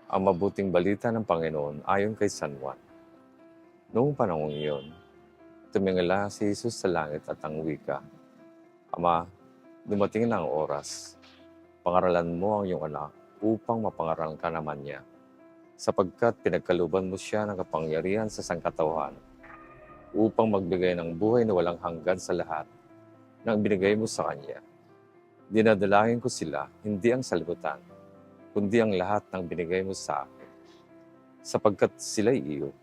Ang mabuting balita ng Panginoon ayon kay San Juan. Noong panahong iyon, tumingala si Jesus sa langit at ang wika, Ama, dumating na ang oras. Pangaralan mo ang iyong anak upang mapangaralan ka naman niya, sapagkat pinagkaluban mo siya ng kapangyarihan sa sangkatauhan upang magbigay ng buhay na walang hanggan sa lahat ng binigay mo sa Kanya. Dinadalangin ko sila, hindi ang salibutan, kundi ang lahat ng binigay mo sa akin, sapagkat sila'y iyo.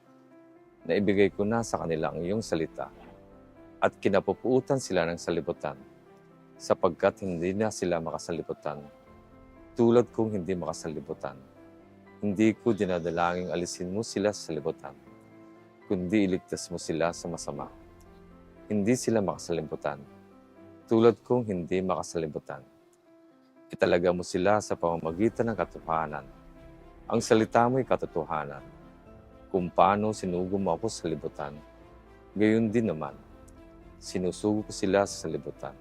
Naibigay ko na sa kanila ang iyong salita, at kinapupuutan sila ng salibutan, sapagkat hindi na sila makasalibutan, tulad kong hindi makasalibutan. Hindi ko dinadalangin alisin mo sila sa salibutan, kundi iligtas mo sila sa masama. Hindi sila makasalibutan, tulad kong hindi makasalibutan. Italaga mo sila sa pamamagitan ng katotohanan. Ang salita mo'y katotohanan. Kung paano sinugo mo ako sa libutan, gayon din naman, sinusugo ko sila sa libutan.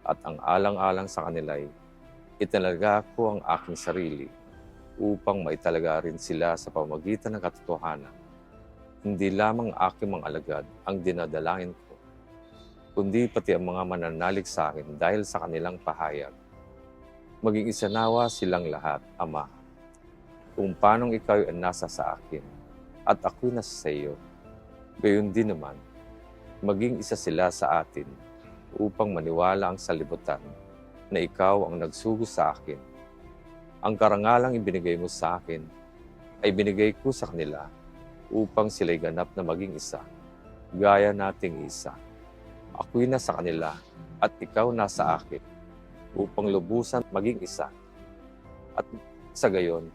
At ang alang-alang sa kanila'y italaga ko ang aking sarili upang maitalaga rin sila sa pamamagitan ng katotohanan. Hindi lamang aking mga alagad ang dinadalangin ko, kundi pati ang mga mananalig sa akin dahil sa kanilang pahayag. Maging isanawa silang lahat, Ama, kung paanong ikaw ay nasa sa akin at ako'y nasa sa iyo. Gayon din naman, maging isa sila sa atin upang maniwala ang salibutan na ikaw ang nagsugo sa akin. Ang karangalang ibinigay mo sa akin ay binigay ko sa kanila upang sila'y ganap na maging isa, gaya nating isa. Ako'y nasa kanila at ikaw nasa akin, upang lubusan maging isa. At sa gayon,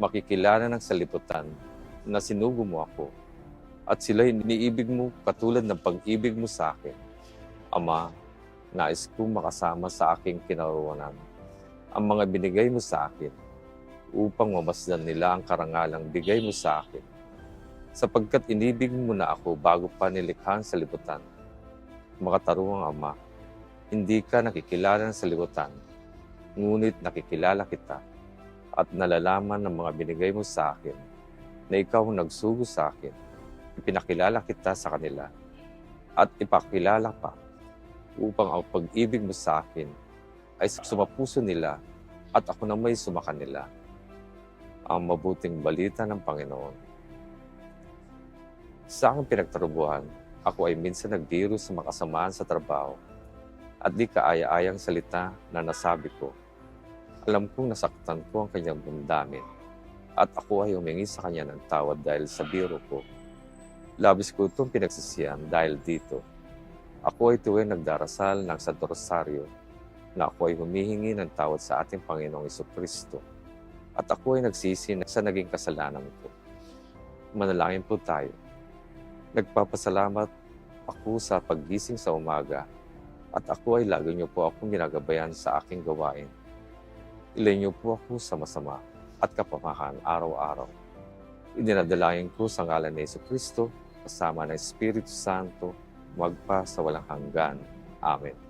makikilala ng salibutan na sinugo mo ako, at sila'y iniibig mo katulad ng pag-ibig mo sa akin. Ama, nais kong makasama sa aking kinaroonan ang mga binigay mo sa akin, upang mamasdan nila ang karangalang bigay mo sa akin. Sapagkat inibig mo na ako bago pa nilikha sa libutan. Makatarungang Ama, hindi ka nakikilala sa libutan, ngunit nakikilala kita at nalalaman ng mga binigay mo sa akin na ikaw ang nagsugo sa akin. Ipinakilala kita sa kanila at ipakilala pa upang ang pag-ibig mo sa akin ay sumapuso nila at ako na may sumakan nila. Ang mabuting balita ng Panginoon. Sa aking pinagtarubuhan, ako ay minsan nagbiro sa mga kasamaan sa trabaho at di kaaya-ayang salita na nasabi ko. Alam kong nasaktan ko ang kanyang damdamin at ako ay humingi sa kanya ng tawad dahil sa biro ko. Labis ko itong pinagsisihan dahil dito. Ako ay tuwing nagdarasal ng Santo Rosario na ako ay humihingi ng tawad sa ating Panginoong Jesucristo at ako ay nagsisi sa naging kasalanan ko. Manalangin po tayo. Nagpapasalamat ako sa paggising sa umaga at ako ay lagi niyo po akong ginagabayan sa aking gawain. Ilay niyo po ako sa masama at kapamakan araw-araw. Idinadalangin ko sa ngalan ni Jesucristo kasama ng Espiritu Santo, magpa sa walang hanggan. Amen.